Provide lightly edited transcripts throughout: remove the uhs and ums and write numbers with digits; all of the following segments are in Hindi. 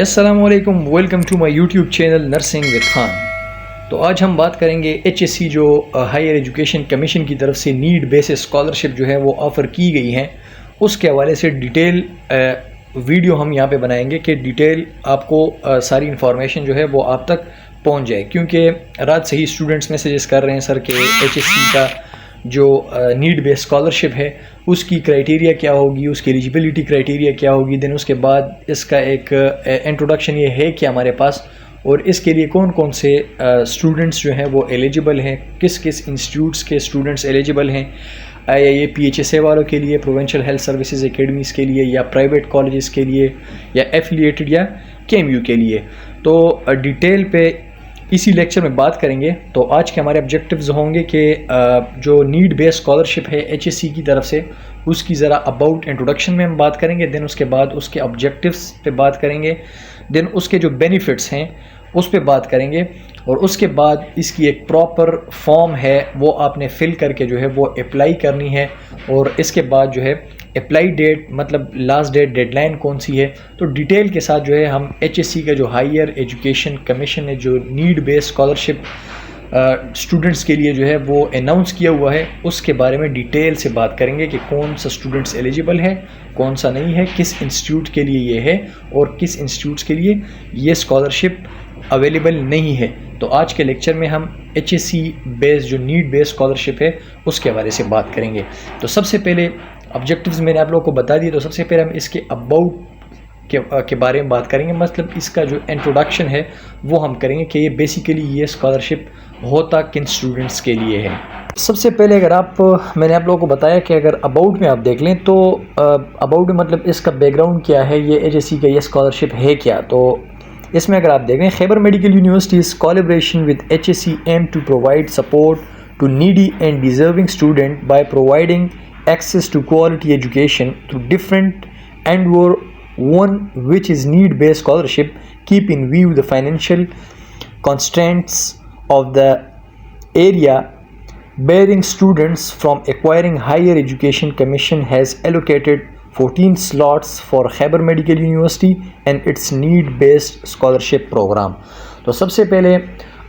अस्सलाम वालेकुम, welcome to my YouTube channel nursing with Khan. तो आज हम बात करेंगे एचएससी जो हायर एजुकेशन कमीशन की तरफ से नीड बेसिस स्कॉलरशिप जो है वो ऑफ़र की गई हैं, उसके हवाले से डिटेल वीडियो हम यहाँ पे बनाएंगे कि डिटेल आपको सारी इन्फॉर्मेशन जो है वो आप तक पहुँच जाए। क्योंकि रात से ही स्टूडेंट्स मैसेजेस कर रहे हैं सर कि एचएससी का जो नीड बेस्ड स्कॉलरशिप है उसकी क्राइटेरिया क्या होगी, उसकी एलिजिबिलिटी क्राइटेरिया क्या होगी, देन उसके बाद इसका एक इंट्रोडक्शन ये है कि हमारे पास और इसके लिए कौन कौन से स्टूडेंट्स जो हैं वो एलिजिबल हैं, किस किस इंस्टीट्यूट्स के स्टूडेंट्स एलिजिबल हैं, ये PHSA वालों के लिए, प्रोविंशियल हेल्थ सर्विसेज एकेडमीज़ के लिए, या प्राइवेट कॉलेजेस के लिए, या एफिलिएटेड या KMU के लिए। तो डिटेल पे इसी लेक्चर में बात करेंगे। तो आज के हमारे ऑब्जेक्टिव्स होंगे कि जो नीड बेस्ड स्कॉलरशिप है HSC की तरफ से उसकी ज़रा अबाउट इंट्रोडक्शन में हम बात करेंगे, देन उसके बाद उसके ऑब्जेक्टिव्स पे बात करेंगे, देन उसके जो बेनिफिट्स हैं उस पे बात करेंगे, और उसके बाद इसकी एक प्रॉपर फॉर्म है वो आपने फिल करके जो है वो अप्लाई करनी है, और इसके बाद जो है अप्लाई डेट मतलब लास्ट डेट डेडलाइन कौन सी है। तो डिटेल के साथ जो है हम HSC का जो हायर एजुकेशन कमीशन है जो नीड बेस्ड स्कॉलरशिप स्टूडेंट्स के लिए जो है वो अनाउंस किया हुआ है उसके बारे में डिटेल से बात करेंगे कि कौन सा स्टूडेंट्स एलिजिबल है, कौन सा नहीं है, किस इंस्टीट्यूट के लिए ये है और किस इंस्टीट्यूट्स के लिए ये स्कॉलरशिप अवेलेबल नहीं है। तो आज के लेक्चर में हम HSC बेस्ड जो नीड बेस्ड स्कॉलरशिप है उसके हवाले से बात करेंगे। तो सबसे पहले ऑब्जेक्टिव्स मैंने आप लोगों को बता दिए, तो सबसे पहले हम इसके अबाउट के बारे में बात करेंगे, मतलब इसका जो इंट्रोडक्शन है वो हम करेंगे कि ये बेसिकली ये स्कॉलरशिप होता किन स्टूडेंट्स के लिए है। सबसे पहले अगर मैंने आप लोगों को बताया कि अगर अबाउट में आप देख लें तो अबाउट में मतलब इसका बैकग्राउंड क्या है, ये HSC का ये स्कॉलरशिप है क्या। तो इसमें अगर आप देखें, Khyber medical universities collaboration with HSC aim to provide support to needy and deserving student by providing access to quality education through different and or one which is need based scholarship keep in view the financial constraints of the area bearing students from acquiring higher education commission has allocated 14 slots for Khyber Medical University and its need based scholarship program। तो सबसे पहले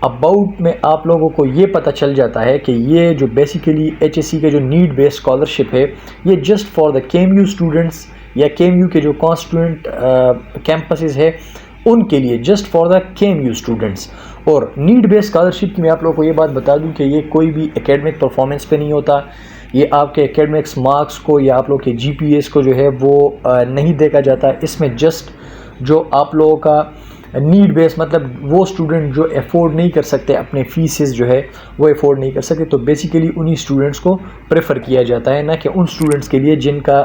अबाउट में आप लोगों को ये पता चल जाता है कि ये जो बेसिकली HSC के जो नीड बेस्ड स्कॉलरशिप है ये just for the KMU students या KMU के जो कॉन्स्टिट्यूएंट कैंपसेस है उनके लिए, just for the KMU students. और नीड बेस्ड स्कॉलरशिप की मैं आप लोगों को ये बात बता दूं कि ये कोई भी एकेडमिक परफॉर्मेंस पे नहीं होता, ये आपके एकेडमिक्स मार्क्स को या आप लोग के GPAs को जो है वो नहीं देखा जाता। इसमें जस्ट जो आप लोगों का नीड बेस मतलब वो स्टूडेंट जो अफोर्ड नहीं कर सकते, अपने फीसेस जो है वो अफोर्ड नहीं कर सकते, तो बेसिकली उन्हीं स्टूडेंट्स को प्रेफर किया जाता है, ना कि उन स्टूडेंट्स के लिए जिनका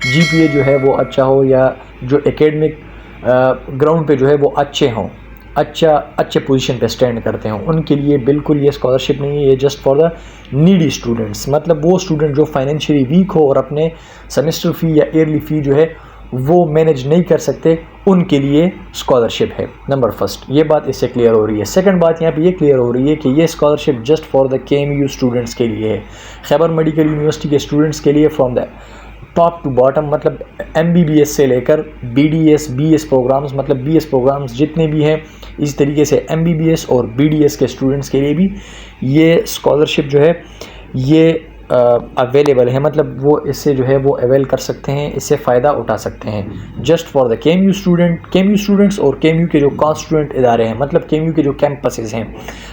GPA जो है वो अच्छा हो या जो एकेडमिक ग्राउंड पे जो है वो अच्छे हों, अच्छे पोजीशन पे स्टैंड करते हों, उनके लिए बिल्कुल ये स्कॉलरशिप नहीं है। ये just for the needy students, मतलब वो स्टूडेंट जो फाइनेंशियली वीक हो और अपने सेमेस्टर फ़ी या ईयरली फ़ी जो है वो मैनेज नहीं कर सकते, उनके लिए स्कॉलरशिप है। नंबर फर्स्ट ये बात इससे क्लियर हो रही है। सेकंड बात यहाँ पे ये क्लियर हो रही है कि ये scholarship just for the KMU students के लिए है, खैबर मेडिकल यूनिवर्सिटी के स्टूडेंट्स के लिए from the top to bottom, मतलब MBBS से लेकर BDS BS प्रोग्राम्स, मतलब BS प्रोग्राम्स जितने भी हैं, इस तरीके से MBBS और BDS के स्टूडेंट्स के लिए भी ये स्कॉलरशिप जो है ये अवेलेबल है, मतलब वो इससे जो है वो अवेल कर सकते हैं, इससे फ़ायदा उठा सकते हैं। Just for the KMU students और KMU के जो कॉन्स्टिट्यूएंट इदारे हैं, मतलब KMU के जो कैंपसेस हैं।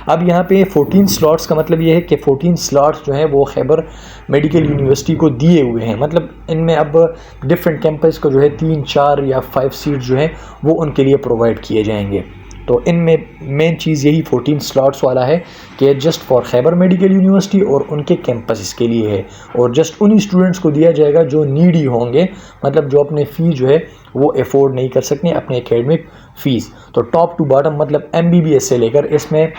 अब यहाँ पे 14 स्लॉट्स का मतलब ये है कि 14 स्लॉट्स जो हैं वो खैबर मेडिकल यूनिवर्सिटी को दिए हुए हैं, मतलब इनमें अब डिफरेंट कैंपस को जो है 3, 4 या 5 सीट जो है वो उनके लिए प्रोवाइड किए जाएंगे। तो इनमें मेन चीज़ यही 14 स्लॉट्स वाला है कि just for Khyber medical university और उनके कैंपसेस के लिए है, और जस्ट उन्हीं स्टूडेंट्स को दिया जाएगा जो नीडी होंगे, मतलब जो अपने फ़ी जो है वो अफोर्ड नहीं कर सकते अपने एकेडमिक फ़ीस। तो टॉप टू बॉटम मतलब MBBS से लेकर, इसमें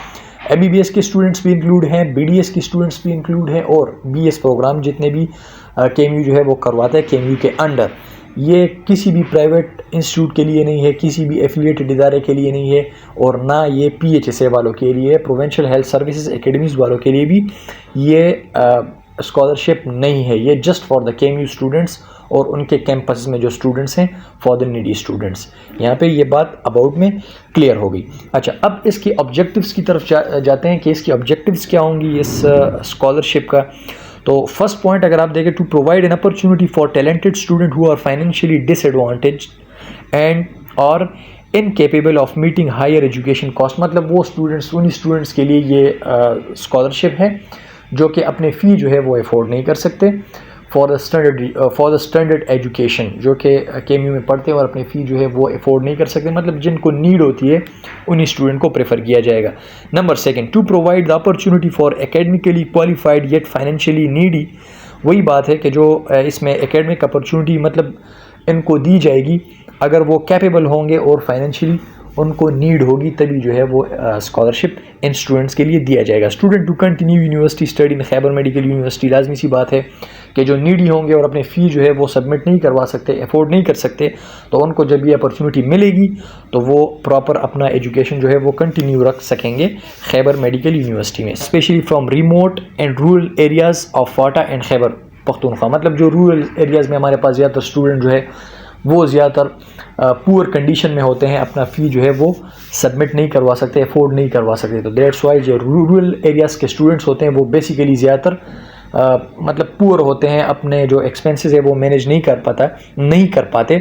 MBBS के स्टूडेंट्स भी इंक्लूड हैं, BDS के स्टूडेंट्स भी इंक्लूड हैं, और BS प्रोग्राम जितने भी KMU जो है वो करवाता है KMU के अंडर। ये किसी भी प्राइवेट इंस्टीट्यूट के लिए नहीं है, किसी भी एफिलिएटेड इदारे के लिए नहीं है, और ना ये PHSA वालों के लिए, प्रोविंशियल हेल्थ सर्विसेज एकेडमीज़ वालों के लिए भी ये स्कॉलरशिप नहीं है। ये just for the KMU students और उनके कैंपस में जो स्टूडेंट्स हैं फॉर द नीडी स्टूडेंट्स। यहाँ पे ये बात अबाउट में क्लियर हो गई। अच्छा, अब इसके ऑब्जेक्टिव्स की तरफ जाते हैं कि इसकी ऑब्जेक्टिव्स क्या होंगी इस स्कॉलरशिप का। तो फर्स्ट पॉइंट अगर आप देखें, to provide an opportunity for talented student who are financially disadvantaged and और incapable of meeting higher education cost. मतलब वो स्टूडेंट्स, उन्हीं स्टूडेंट्स के लिए ये स्कॉलरशिप है जो कि अपने फ़ी जो है वो अफोर्ड नहीं कर सकते फॉर द स्टैंडर्ड एजुकेशन, जो कि KMU में पढ़ते हैं और अपनी फ़ी जो है वो अफोर्ड नहीं कर सकते, मतलब जिनको नीड होती है उन्हीं स्टूडेंट को प्रेफर किया जाएगा। Number second, to provide the opportunity for academically qualified yet financially needy. वही बात है कि जो इसमें एकेडमिक अपॉर्चुनिटी मतलब इनको दी जाएगी अगर वो कैपेबल होंगे और फाइनेंशियली उनको नीड होगी, तभी जो है वो स्कॉलरशिप इन स्टूडेंट्स के लिए दिया जाएगा। Student to continue university study in Khyber medical university, लाजमी सी बात है कि जो नीडी होंगे और अपने फ़ी जो है वो सबमिट नहीं करवा सकते, अफोर्ड नहीं कर सकते, तो उनको जब ये अपॉर्चुनिटी मिलेगी तो वो प्रॉपर अपना एजुकेशन जो है वो कंटिन्यू रख सकेंगे खैबर मेडिकल यूनिवर्सिटी में। Specially from remote and rural areas of Phata and Khyber Pakhtunkhwa, मतलब जो रूरल एरियाज़ में हमारे पास ज़्यादातर स्टूडेंट जो है वो ज़्यादातर पुअर कंडीशन में होते हैं, अपना फ़ी जो है वो सबमिट नहीं करवा सकते, अफोर्ड नहीं करवा सकते। तो दैट्स वाई जो रूरल एरियाज़ के स्टूडेंट्स होते हैं वो बेसिकली ज़्यादातर मतलब पुअर होते हैं, अपने जो एक्सपेंसेस है वो मैनेज नहीं कर पाते।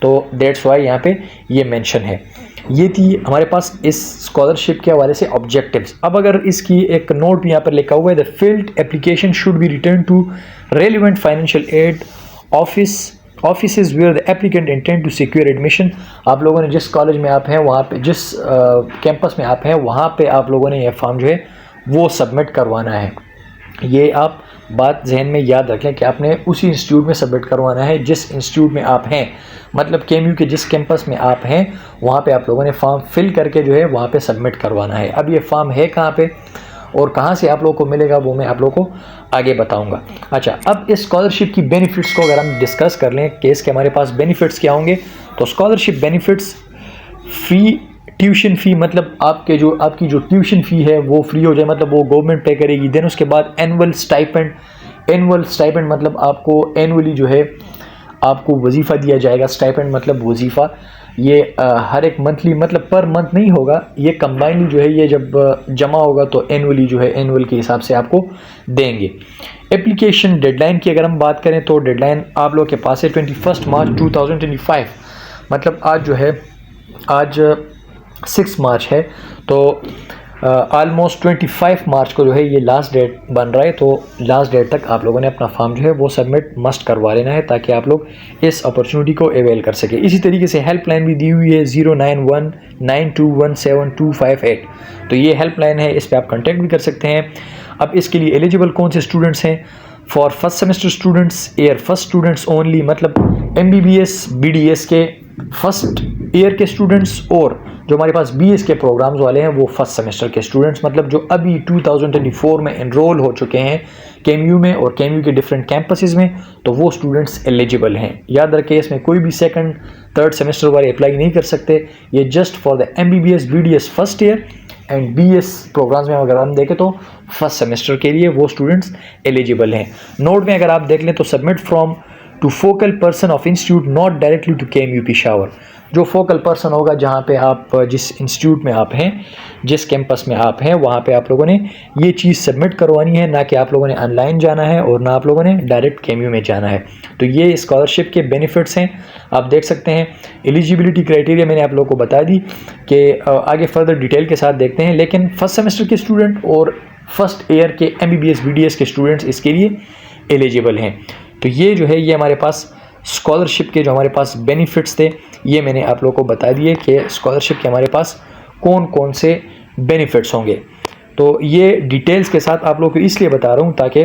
तो दैट्स वाई यहाँ पे ये मेंशन है। ये थी हमारे पास इस स्कॉलरशिप के हवाले से ऑब्जेक्टिव्स। अब अगर इसकी एक नोट भी यहाँ पर लिखा हुआ है, the field application should be return to relevant financial aid offices where the applicant intend to secure admission. आप लोगों ने जिस कॉलेज में आप हैं वहाँ पे, जिस कैंपस में आप हैं वहाँ पे आप लोगों ने यह फॉर्म जो है वो सबमिट करवाना है। ये आप बात जहन में याद रखें कि आपने उसी इंस्टीट्यूट में सबमिट करवाना है जिस इंस्टीट्यूट में आप हैं, मतलब KMU के जिस कैंपस में आप हैं वहाँ पे आप लोगों ने फॉर्म फिल करके जो है वहाँ पे सबमिट करवाना है। अब ये फॉर्म है कहाँ पे और कहाँ से आप लोगों को मिलेगा वो मैं आप लोगों को आगे बताऊंगा। अच्छा, अब इस स्कॉलरशिप की बेनिफिट्स को अगर हम डिस्कस कर लें कि इसके हमारे पास बेनिफिट्स क्या होंगे, तो scholarship benefits, free tuition fee, मतलब आपकी जो ट्यूशन फ़ी है वो फ्री हो जाए, मतलब वो गवर्नमेंट पे करेगी। देन उसके बाद एनुअल स्टाइपेंड मतलब आपको एनुअली जो है आपको वजीफ़ा दिया जाएगा। स्टाइपेंड मतलब वजीफ़ा, ये हर एक मंथली मतलब पर मंथ नहीं होगा, ये कंबाइनली जो है ये जब जमा होगा तो एनुअली जो है एनुअल के हिसाब से आपको देंगे। एप्लीकेशन डेडलाइन की अगर हम बात करें तो डेडलाइन आप लोगों के पास है 21 मार्च 2025, मतलब आज जो है आज 6 मार्च है, तो ऑलमोस्ट 25 मार्च को जो है ये लास्ट डेट बन रहा है। तो लास्ट डेट तक आप लोगों ने अपना फॉर्म जो है वो सबमिट मस्ट करवा लेना है ताकि आप लोग इस अपॉर्चुनिटी को अवेल कर सके। इसी तरीके से हेल्पलाइन भी दी हुई है 09192172258, तो ये हेल्पलाइन है, इस पर आप कॉन्टेक्ट भी कर सकते हैं। अब इसके लिए एलिजिबल कौन से स्टूडेंट्स हैं? For first semester students, year first students only, मतलब MBBS BDS के फर्स्ट ईयर के स्टूडेंट्स, और जो हमारे पास BS के प्रोग्राम्स वाले हैं वो फर्स्ट सेमेस्टर के स्टूडेंट्स, मतलब जो अभी 2024 में एनरोल हो चुके हैं KMU में और KMU के डिफरेंट कैंपसेस में, तो वो स्टूडेंट्स एलिजिबल हैं। याद रखें, इसमें कोई भी सेकंड थर्ड सेमेस्टर वाले अप्लाई नहीं कर सकते, ये just for the MBBS BDS first year and BS programmes में अगर हम देखें तो फर्स्ट सेमेस्टर के लिए वो स्टूडेंट्स एलिजिबल हैं। नोट में अगर आप देख लें तो submit from to focal person of institute not directly to KMU Peshawar, जो फोकल पर्सन होगा जहाँ पे आप जिस इंस्टीट्यूट में आप हैं, जिस कैंपस में आप हैं, वहाँ पे आप लोगों ने ये चीज़ सबमिट करवानी है, ना कि आप लोगों ने ऑनलाइन जाना है और ना आप लोगों ने डायरेक्ट KMU में जाना है। तो ये स्कॉलरशिप के बेनिफिट्स हैं, आप देख सकते हैं। एलिजिबिलिटी क्राइटेरिया मैंने आप लोगों को बता दी कि आगे फर्दर डिटेल के साथ देखते हैं, लेकिन फर्स्ट सेमेस्टर के स्टूडेंट और फर्स्ट ईयर के MBBS BDS के स्टूडेंट्स इसके लिए एलिजिबल हैं। तो ये जो है ये हमारे पास स्कॉलरशिप के जो हमारे पास बेनिफिट्स थे ये मैंने आप लोगों को बता दिए कि स्कॉलरशिप के हमारे पास कौन कौन से बेनिफिट्स होंगे। तो ये डिटेल्स के साथ आप लोग को इसलिए बता रहा हूँ ताकि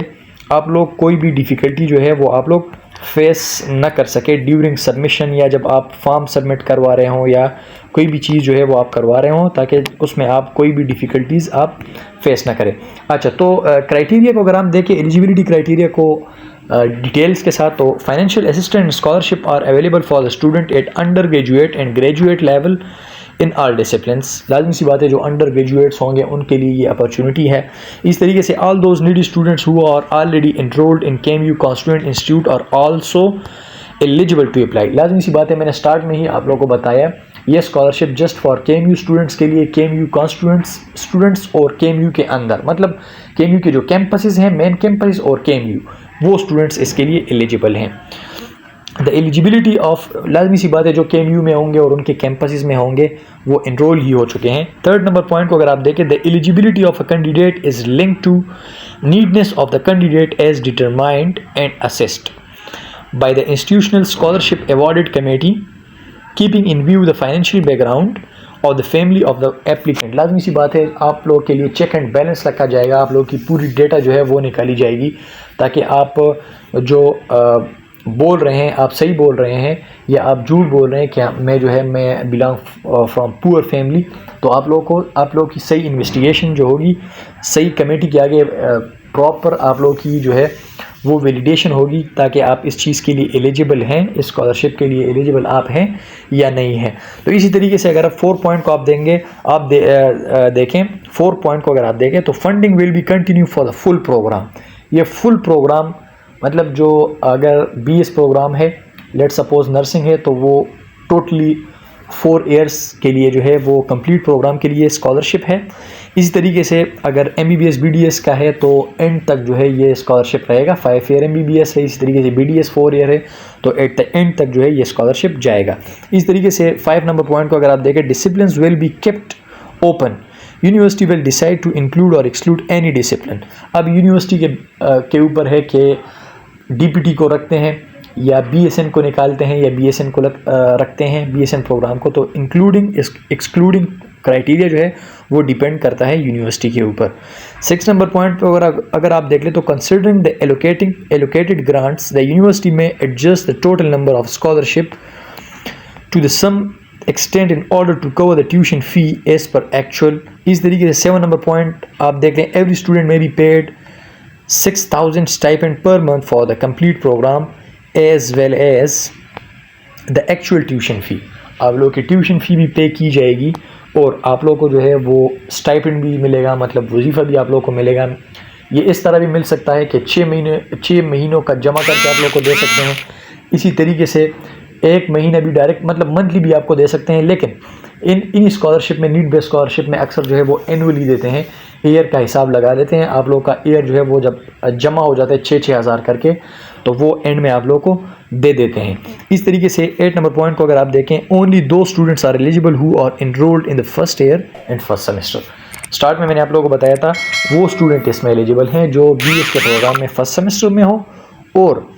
आप लोग कोई भी डिफ़िकल्टी जो है वो आप लोग फेस न कर सके ड्यूरिंग सबमिशन, या जब आप फॉर्म सबमिट करवा रहे हों या कोई भी चीज़ जो है वो आप करवा रहे हों, ताकि उसमें आप कोई भी डिफ़िकल्टीज़ आप फेस ना करें। अच्छा, तो क्राइटेरिया को अगर हम देखें, एलिजिबिलिटी क्राइटेरिया को डिटेल्स के साथ, तो financial assistant scholarship are available for the student at undergraduate and graduate level in all disciplines. लाजमी सी बात है, जो अंडर ग्रेजुएट्स होंगे उनके लिए ये अपॉर्चुनिटी है। इस तरीके से all those needy students who are already enrolled in KMU constituent institute are also eligible to apply. लाजमी सी बात है, मैंने स्टार्ट में ही आप लोगों को बताया, ये scholarship just for KMU students के लिए, KMU कॉन्स्टिट्यूएंट्स स्टूडेंट्स और KMU के अंदर, मतलब KMU के जो कैंपसेस हैं, मेन कैंपस और KMU, वो स्टूडेंट्स इसके लिए एलिजिबल हैं। द एलिजिबिलिटी ऑफ, लाजमी सी बात है, जो KMU में होंगे और उनके कैंपसेस में होंगे वो इनरोल ही हो चुके हैं। थर्ड नंबर पॉइंट को अगर आप देखें, the eligibility of a candidate is link to neediness of the candidate as determined and assessed by the institutional scholarship awarded committee keeping in view the financial background of the family of the applicant. लाजमी सी बात है, आप लोग के लिए चेक एंड बैलेंस रखा जाएगा, आप लोग की पूरी डेटा जो है वो निकाली जाएगी, ताकि आप जो बोल रहे हैं आप सही बोल रहे हैं या आप झूठ बोल रहे हैं कि मैं बिलोंग फ्रॉम पुअर फैमिली, तो आप लोग की सही इन्वेस्टिगेशन जो होगी, सही कमेटी के आगे प्रॉपर आप लोग की जो है वो वैलिडेशन होगी, ताकि आप इस चीज़ के लिए एलिजिबल हैं, इस स्कॉलरशिप के लिए एलिजिबल आप हैं या नहीं हैं। तो इसी तरीके से अगर आप 4 पॉइंट को आप देंगे, आप देखें 4 पॉइंट को अगर आप देखें, तो funding will be continue for the full programme. ये फुल प्रोग्राम मतलब जो अगर BS प्रोग्राम है, लेट सपोज नर्सिंग है, तो वो टोटली 4 ईयर्स के लिए जो है वो कंप्लीट प्रोग्राम के लिए स्कॉलरशिप है। इसी तरीके से अगर MBBS BDS का है तो एंड तक जो है ये स्कॉलरशिप रहेगा। 5 ईयर MBBS है, इसी तरीके से BDS 4 ईयर है, तो एट द एंड तक जो है ये स्कॉलरशिप जाएगा। इस तरीके से 5 नंबर पॉइंट को अगर आप देखें, disciplines will be kept open, university will decide to include और एक्सक्लूड एनी डिसिप्लिन। अब यूनिवर्सिटी के ऊपर है कि DPT को रखते हैं या BSN को निकालते हैं या BSN को रखते हैं, BSN प्रोग्राम को, तो इंक्लूडिंग एक्सक्लूडिंग क्राइटेरिया जो है वो डिपेंड करता है यूनिवर्सिटी के ऊपर। 6 नंबर पॉइंट पर अगर आप देख लें, तो considering the allocated grants the university may adjust the total number of scholarship to the some extend in order to cover the tuition fee as per actual. इस तरीके से 7 नंबर पॉइंट आप देख लें, every student may be paid 6,000 stipend per month for the complete program as well as the actual tuition fee। आप लोग की ट्यूशन फ़ी भी पे की जाएगी और आप लोग को जो है वो स्टाइपेंड भी मिलेगा, मतलब वजीफ़ा भी आप लोग को मिलेगा। ये इस तरह भी मिल सकता है कि 6 महीनों का जमा करके आप लोग को दे सकते हैं। इसी तरीके से 1 महीना भी डायरेक्ट, मतलब मंथली भी आपको दे सकते हैं, लेकिन इन स्कॉलरशिप में, नीड बेस्ड स्कॉलरशिप में अक्सर जो है वो एनुअली देते हैं, ईयर का हिसाब लगा देते हैं। आप लोग का ईयर जो है वो जब जमा हो जाता है 6-6 हज़ार करके, तो वो एंड में आप लोग को दे देते हैं। इस तरीके से 8 नंबर पॉइंट को अगर आप देखें, only 2 students are eligible who are enrolled in the first year and first semester. Start में मैंने आप लोगों को बताया था वो स्टूडेंट इसमें एलिजिबल हैं जो BS के प्रोग्राम में फर्स्ट सेमेस्टर में हो, और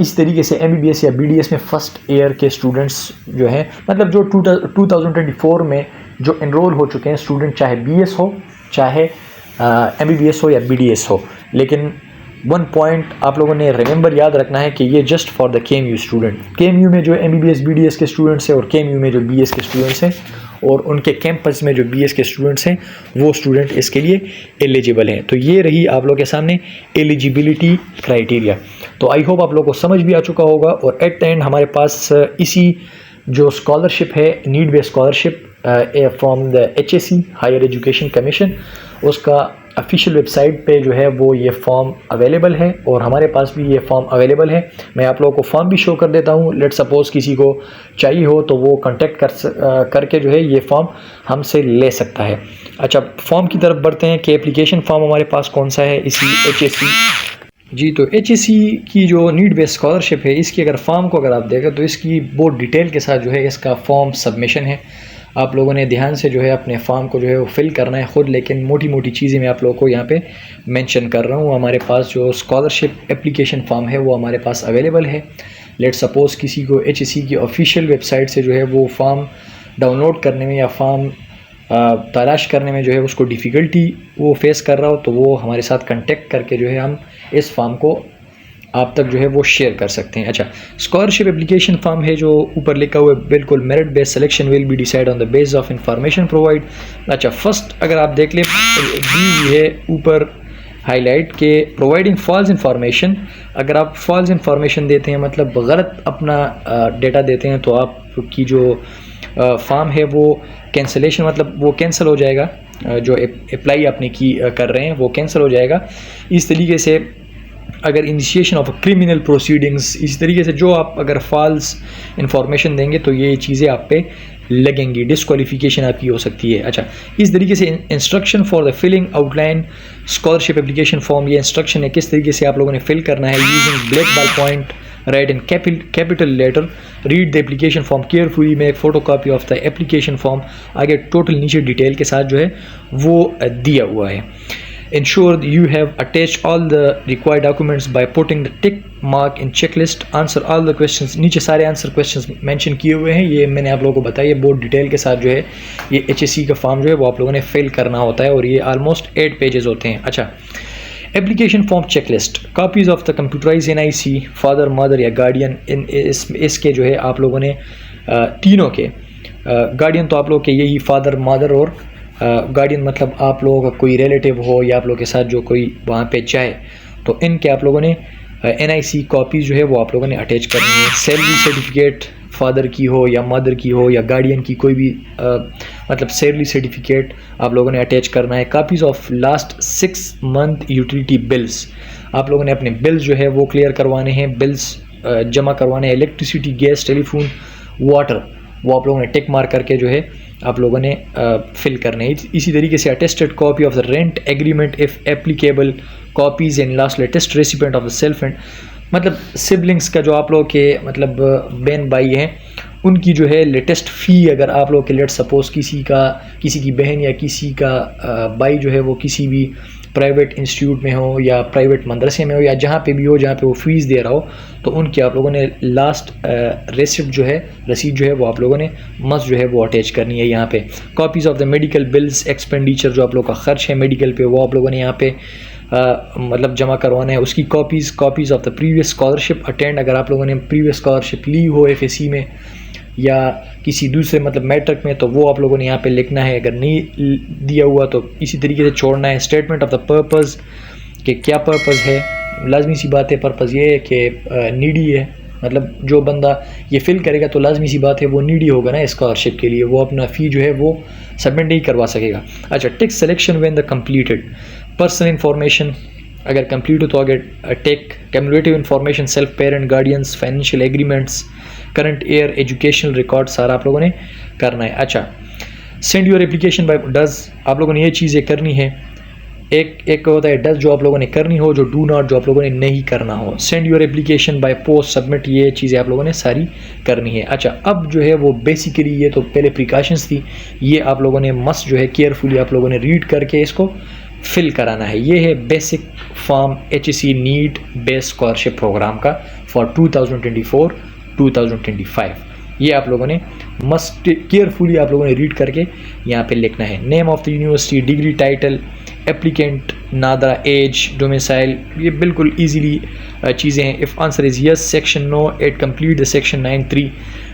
इस तरीके से MBBS या BDS में फर्स्ट ईयर के स्टूडेंट्स जो हैं, मतलब जो 2024 में जो एनरोल हो चुके हैं स्टूडेंट, चाहे BS हो चाहे MBBS हो या BDS हो। लेकिन 1 पॉइंट आप लोगों ने रिमेंबर याद रखना है कि ये just for the KMU student. KMU में जो MBBS BDS के स्टूडेंट्स हैं और KMU में जो BS के स्टूडेंट्स हैं और उनके कैंपस में जो BS के स्टूडेंट्स हैं, वो स्टूडेंट इसके लिए एलिजिबल हैं। तो ये रही आप लोग के सामने एलिजिबिलिटी क्राइटेरिया। तो आई होप आप लोग को समझ भी आ चुका होगा, और एट द एंड हमारे पास इसी जो स्कॉलरशिप है, need based scholarship from the HSC higher education commission, उसका ऑफिशियल वेबसाइट पे जो है वो ये फॉर्म अवेलेबल है, और हमारे पास भी ये फॉर्म अवेलेबल है। मैं आप लोगों को फॉर्म भी शो कर देता हूँ। लेट सपोज़ किसी को चाहिए हो तो वो कांटेक्ट करके जो है ये फॉर्म हमसे ले सकता है। अच्छा, फॉर्म की तरफ बढ़ते हैं कि एप्लीकेशन फॉर्म हमारे पास कौन सा है इसी HSC। जी, तो HSC की जो नीड बेस्ड स्कॉलरशिप है, इसकी अगर फॉर्म को अगर आप देखें तो इसकी बहुत डिटेल के साथ जो है इसका फॉर्म सबमिशन है। आप लोगों ने ध्यान से जो है अपने फॉर्म को जो है वो फिल करना है ख़ुद, लेकिन मोटी मोटी चीज़ें मैं आप लोगों को यहाँ पे मेंशन कर रहा हूँ। हमारे पास जो स्कॉलरशिप एप्लीकेशन फॉर्म है वो हमारे पास अवेलेबल है। लेट सपोज़ किसी को HSC की ऑफिशियल वेबसाइट से जो है वो फॉर्म डाउनलोड करने में या फॉर्म तलाश करने में जो है उसको डिफ़िकल्टी वो फेस कर रहा हो, तो वो हमारे साथ कांटेक्ट करके जो है हम इस फॉर्म को आप तक जो है वो शेयर कर सकते हैं। अच्छा, स्कॉलरशिप एप्लीकेशन फॉर्म है जो ऊपर लिखा हुआ है, बिल्कुल merit based selection will be decide on the base of information provide. अच्छा, फर्स्ट अगर आप देख लें दी हुई है ऊपर हाईलाइट के प्रोवाइडिंग फॉल्स इंफॉर्मेशन। अगर आप फॉल्स इंफॉर्मेशन देते हैं, मतलब गलत अपना डेटा देते हैं, तो आपकी जो फॉर्म है वो कैंसलेशन, मतलब वो कैंसिल हो जाएगा। जो अप्लाई आपने की कर रहे हैं वो कैंसिल हो जाएगा। इस तरीके से अगर इनिशिएशन ऑफ क्रिमिनल प्रोसीडिंग्स, इसी तरीके से जो आप अगर फॉल्स इंफॉर्मेशन देंगे तो ये चीज़ें आप पे लगेंगी, डिस्क्वालिफिकेशन आपकी हो सकती है। अच्छा, इस तरीके से instruction for the filling outline scholarship application form, ये इंस्ट्रक्शन है किस तरीके से आप लोगों ने फिल करना है using black ball point, write in capital letter, read the application form carefully, make photocopy of the application form, आगे टोटल नीचे डिटेल के साथ जो है वो दिया हुआ है। Ensure you have attached all the required documents by putting the tick mark in checklist. Answer all the questions. नीचे सारे आंसर क्वेश्चंस मेंशन किए हुए हैं, ये मैंने आप लोगों को बताया बहुत डिटेल के साथ जो है ये HSC का फॉर्म जो है वो आप लोगों ने फिल करना होता है और ये ऑलमोस्ट 8 पेजेस होते हैं। अच्छा, application form checklist, copies of the computerise NIC, father mother या गार्डियन, इसके जो है आप लोगों ने तीनों के गार्डियन तो आप लोग के यही फादर मदर और गार्डियन मतलब आप लोगों का कोई रिलेटिव हो या आप लोगों के साथ जो कोई वहाँ पे जाए तो इनके आप लोगों ने NIC कॉपीज़ जो है वो आप लोगों ने अटैच करनी है। सैलरी सर्टिफिकेट फादर की हो या मदर की हो या गार्डियन की कोई भी मतलब सैलरी सर्टिफिकेट आप लोगों ने अटैच करना है। Copies of last 6 month utility bills, आप लोगों ने अपने बिल्स जो है वो क्लियर करवाने हैं, बिल्स जमा करवाने हैं। इलेक्ट्रिसिटी, गैस, टेलीफोन, वाटर, वो आप लोगों ने टिक मार्क करके जो है आप लोगों ने फिल करने हैं। इसी तरीके से attested copy of the rent agreement if applicable, copies and last latest recipient of the self and, मतलब सिबलिंग्स का जो आप लोग के मतलब बहन भाई हैं उनकी जो है लेटेस्ट फ़ी, अगर आप लोग के लेट सपोज़ किसी की बहन या किसी का भाई जो है वो किसी भी प्राइवेट इंस्टीट्यूट में हो या प्राइवेट मदरसे में हो या जहाँ पे भी हो जहाँ पे वो फ़ीस दे रहा हो तो उनकी आप लोगों ने लास्ट रेसिप्ट जो है रसीद जो है वो आप लोगों ने मस्ट जो है वो अटैच करनी है यहाँ पे। Copies of the medical bills, expenditure जो आप लोग का खर्च है मेडिकल पे वो आप लोगों ने यहाँ पे मतलब जमा करवाना है। उसकी copies of the previous scholarship attend, अगर आप लोगों ने प्रीवियस स्कॉलरशिप ली हो FSC में या किसी दूसरे मतलब मैट्रिक में तो वो आप लोगों ने यहाँ पे लिखना है, अगर नहीं दिया हुआ तो इसी तरीके से छोड़ना है। स्टेटमेंट ऑफ द पर्पज़, कि क्या पर्पज़ है, लाजमी सी बात है पर्पज़ ये है कि नीडी है, मतलब जो बंदा ये फिल करेगा तो लाजमी सी बात है वो नीडी होगा ना स्कॉलरशिप के लिए, वो अपना फ़ी जो है वो सबमिट नहीं करवा सकेगा। अच्छा, take selection when the completed, personal information अगर कंप्लीट हो तो अगर take cumulative information, self parent, guardians, financial agreements, current year educational record सारा आप लोगों ने करना है। अच्छा, send your application by does, आप लोगों ने ये चीज़ें करनी है। एक होता है डज जो आप लोगों ने करनी हो, जो डू नॉट जो आप लोगों ने नहीं करना हो। Send your application by post submit, ये चीज़ें आप लोगों ने सारी करनी है। अच्छा, अब जो है वो बेसिकली ये तो पहले प्रिकॉशंस थी, ये आप लोगों ने मस्ट जो है केयरफुली आप लोगों ने रीड करके इसको फिल कराना है। ये है basic form HSC need based scholarship programme का फॉर 2024-2025। ये आप लोगों ने मस्ट केयरफुली आप लोगों ने रीड करके यहाँ पे लिखना है। Name of the university, degree title, applicant, NADRA, age, domicile, ये बिल्कुल इजीली चीज़ें हैं। If answer is yes, section no 8 complete the section 9(3),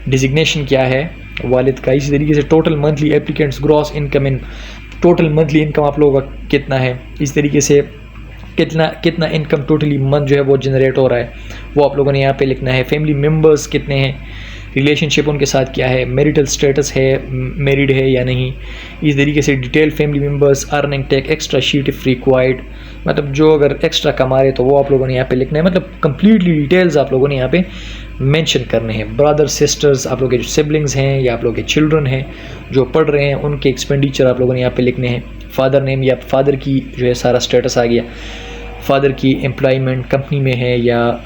designation क्या है वालिद का। इसी तरीके से total monthly applicants, gross income in, total monthly income आप लोगों का कितना है, इस तरीके से कितना इनकम टोटली मंथ जो है वो जनरेट हो रहा है वो आप लोगों ने यहाँ पे लिखना है। फैमिली मेम्बर्स कितने हैं, रिलेशनशिप उनके साथ क्या है, मैरिटल स्टेटस है, मैरिड है या नहीं, इस तरीके से detail family members, earning tack, extra sheet if required, मतलब जो अगर एक्स्ट्रा कमा रहे तो वो आप लोगों ने यहाँ पे लिखना है, मतलब कंप्लीटली डिटेल्स आप लोगों ने यहाँ पे मेंशन करने हैं। ब्रदर सिस्टर्स, आप लोग के जो सिबलिंग्स हैं या आप लोग के चिल्ड्रन हैं जो पढ़ रहे हैं उनके एक्सपेंडिचर आप लोगों ने यहाँ पे लिखने हैं। फादर नेम या फादर की जो है सारा स्टेटस आ गया, फादर की एम्प्लॉयमेंट कंपनी में है या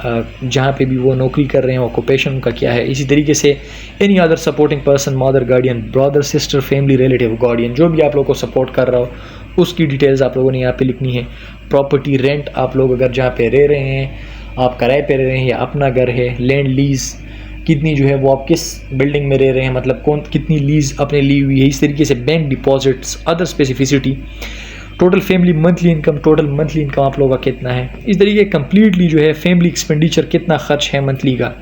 जहाँ पे भी वो नौकरी कर रहे हैं ऑक्यूपेशन उनका क्या है। इसी तरीके से any other supporting person, mother, guardian, brother, sister, family, relative, guardian, जो भी आप लोगों को सपोर्ट कर रहा हो उसकी डिटेल्स आप लोगों ने यहाँ पे लिखनी है। प्रॉपर्टी, रेंट, आप लोग अगर जहाँ पे रह रहे हैं, आप किराए पे रह रहे हैं या अपना घर है, लैंड लीज कितनी जो है वो आप किस बिल्डिंग में रह रहे हैं, मतलब कितनी लीज आपने ली हुई है, इस तरीके से bank deposits, other specificity, total family monthly income आप लोगों का कितना है, इस तरीके कंप्लीटली जो है फैमिली एक्सपेंडिचर कितना खर्च है मंथली का।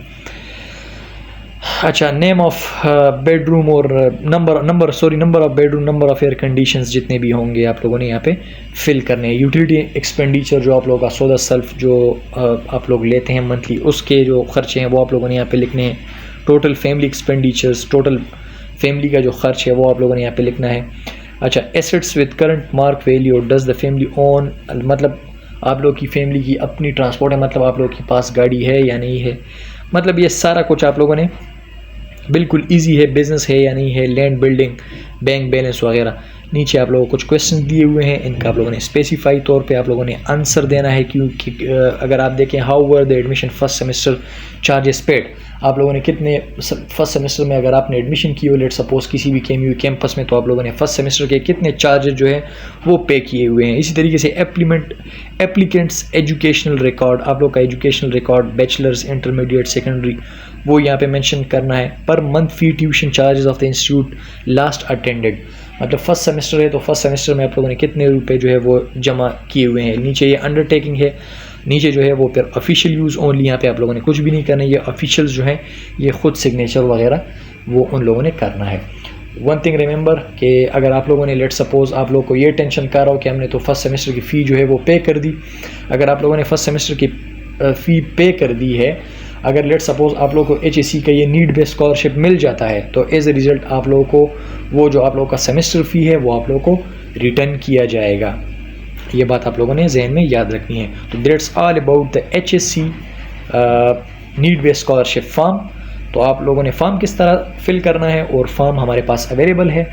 अच्छा, नेम ऑफ बेडरूम और number of bedroom, number of air conditions जितने भी होंगे आप लोगों ने यहाँ पे फिल करने हैं। यूटिलिटी एक्सपेंडिचर जो आप लोगों का सौदा सेल्फ जो आप लोग लेते हैं मंथली उसके जो खर्चे हैं वो आप लोगों ने यहाँ पे लिखने हैं। Total family expenditures, total family का जो खर्च है वो आप लोगों ने यहाँ पे लिखना है। अच्छा, assets with current mark value, does the family own, मतलब आप लोग की फैमिली की अपनी ट्रांसपोर्ट है, मतलब आप लोग के पास गाड़ी है या नहीं है, मतलब ये सारा कुछ आप लोगों ने बिल्कुल इजी है, बिज़नेस है या नहीं है, लैंड बिल्डिंग, बैंक बैलेंस वगैरह। नीचे आप लोगों को कुछ क्वेश्चन दिए हुए हैं, इनका आप लोगों ने स्पेसिफाई तौर पे आप लोगों ने आंसर देना है। क्योंकि अगर आप देखें how were the admission first semester charges paid, आप लोगों ने कितने फर्स्ट सेमेस्टर में अगर आपने एडमिशन की हो लेट सपोज किसी भी KMU कैंपस में, तो आप लोगों ने फर्स्ट सेमेस्टर के कितने चार्जेस जो है वो पे किए हुए हैं। इसी तरीके से एप्लीकेंट्स एजुकेशनल रिकॉर्ड, आप लोग का educational record bachelors, intermediate, secondary, वो यहाँ पे मेंशन करना है। Per month fee tuition charges of the institute last attended, मतलब फर्स्ट सेमेस्टर है तो फर्स्ट सेमेस्टर में आप लोगों ने कितने रुपए जो है वो जमा किए हुए हैं। नीचे ये अंडरटेकिंग है, नीचे जो है वो फिर ऑफिशियल यूज़ ओनली, यहाँ पे आप लोगों ने कुछ भी नहीं करना है। ये ऑफिशियल्स जो हैं ये खुद सिग्नेचर वगैरह वो उन लोगों ने करना है। वन थिंग रिमेंबर कि अगर आप लोगों ने लेट सपोज आप लोग को ये टेंशन कर रहा हो कि हमने तो फर्स्ट सेमेस्टर की फ़ी जो है वो पे कर दी, अगर आप लोगों ने फर्स्ट सेमेस्टर की फ़ी पे कर दी है, अगर लेट सपोज आप लोगों को HSC का ये नीड बेस्ड स्कॉलरशिप मिल जाता है, तो एज ए रिज़ल्ट आप लोगों को वो जो आप लोगों का सेमेस्टर फ़ी है वो आप लोगों को रिटर्न किया जाएगा। ये बात आप लोगों ने जहन में याद रखनी है। तो that's all about the HSC need based scholarship form. तो आप लोगों ने फॉर्म किस तरह फिल करना है, और फॉर्म हमारे पास अवेलेबल है,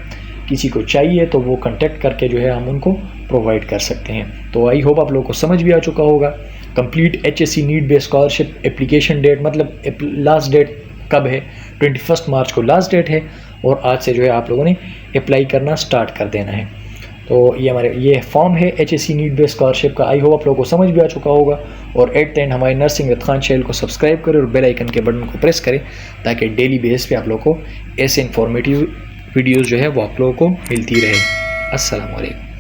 किसी को चाहिए तो वो कांटेक्ट करके जो है हम उनको प्रोवाइड कर सकते हैं। तो आई होप आप लोगों को समझ भी आ चुका होगा। Complete HSC need based scholarship application date, मतलब लास्ट डेट कब है, 21 मार्च को लास्ट डेट है, और आज से जो है आप लोगों ने अप्लाई करना स्टार्ट कर देना है। तो ये फॉर्म है HSC नीड बेस्ड स्कॉलरशिप का। आई होप आप लोगों को समझ भी आ चुका होगा। और एट द एंड हमारे नर्सिंग विद खान चैनल को सब्सक्राइब करें और बेल आइकन के बटन को प्रेस करें, ताकि डेली बेस पे आप लोगों को ऐसे इंफॉर्मेटिव वीडियोज़ जो है वो आप लोगों को मिलती रहे। अस्सलाम वालेकुम।